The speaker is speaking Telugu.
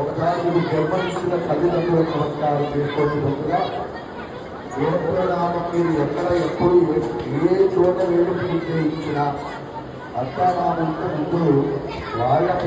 ఒకసారి జన్మనిచ్చిన తల్లిదండ్రులకు నమస్కారం చేసుకోవచ్చుగా వేదనామం మీరు ఎక్కడ ఎప్పుడు ఏ చోట వేడుక ఇచ్చినా అర్థనామంతో ముందు వాళ్ళ